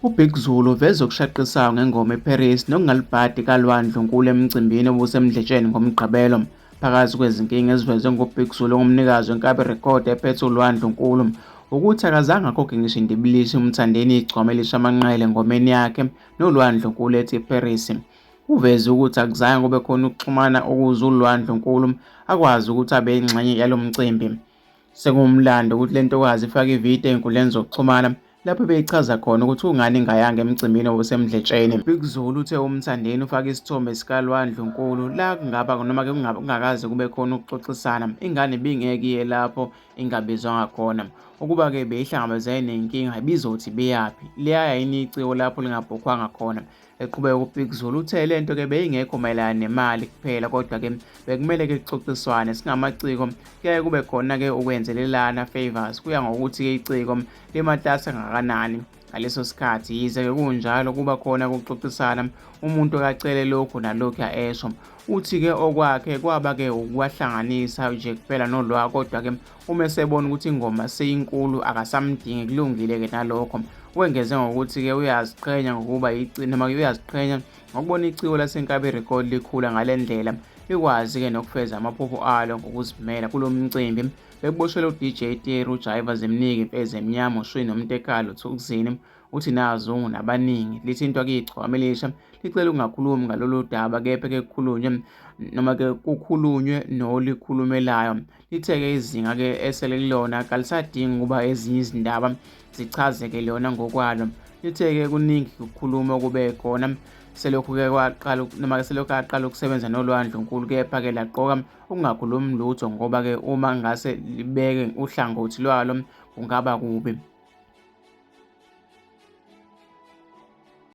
UBigzul uveze okushaqisayo ngengoma eParis nokungalibhadi kaLwandlunkulu emcimbini obusemdletshe ngoMgqibelo. Phakathi kwezinkinga ezivezwe nguBigzul ongumnikazi wenkabi rekhodi ephethe uLwandlunkulu ukuthi akazange akhokhe ngisho indibilishi uMthandeni igcoma elishamanqele engomeni yakhe noLwandlunkulu ethi Paris. Uveze ukuthi akuzange kube khona ukuxhumana ukuze uLwandlunkulu akwazi ukuthi abe yingxenye yalo mcimbi. Sekuwumlando ukuthi le ntokazi ifake ividiyo ey'nkundleni zokuxhumana lapho beyichaza khona ukuthi kungani ingayanga emcimbini obusemdletsheni. Bigzul uthe uMthandeni ufake isithombe sikaLwandlunkulu la kungakaze kube khona ukuxoxisana, ingane ibingeke iye lapho ingabizwanga khona. Ukuba-ke beyihlangabezene nenkinga ibizothi beyaphi, liyaya yini iciko lapho lingabhukhwanga khona. Eqhubeka uBigzul uthe le nto-ke beyingekho mayelana nemali kuphela, kodwa-ke bekumele-ke kuxoxiswane. Singamaciko kuyaye kube khona-ke ukwenzelelana favors, kuya ngokuthi-ke iciko limatasa kangakanani ngaleso sikhathi. Yize-ke kunjalo kuba khona ukuxoxisana, umuntu akacele lokhu nalokhu esho. Uthi-ke okwakhe kwaba-ke ukuwahlanganisa nje kuphela noLwah, kodwa-ke uma esebona ukuthi ingoma seyinkulu akasamdingi, kulungile-ke nalokho. Wengeze ngokuthi-ke uyaziqhenya ngokuba noma uyaziqhenya ngokubona iciko lasenkabi rekhodi likhula ngale ndlela, likwazi-ke nokufeza amaphupho alo ngokuzimela kulo mcimbi. Bekuboshelwe uDJ Teru, uJaiva Zemnike, Impezi Emnyama, uShwi noMtekalo, Thukzini. Uthi nazungu nabaningi lithintwa-ke igcwama elisha licela ukungakhulumi ngalolu daba, kepha-ke kukhulunywe noma-ke kukhulunywe nolikhulumelayo. Lithe-ke izinga-ke esele kulona kalisadingi ukuba ezinye izindaba zichaze-ke lona ngokwalo. Lithe-ke kuningi ukukhuluma okube khona selokhu-ke kwaqala noma selokhu aqala ukusebenza noLwandlunkulu, kepha-ke laqoka ukungakhulumi lutho ngoba-ke uma ngase libeke uhlangothi lwalo kungaba kubi.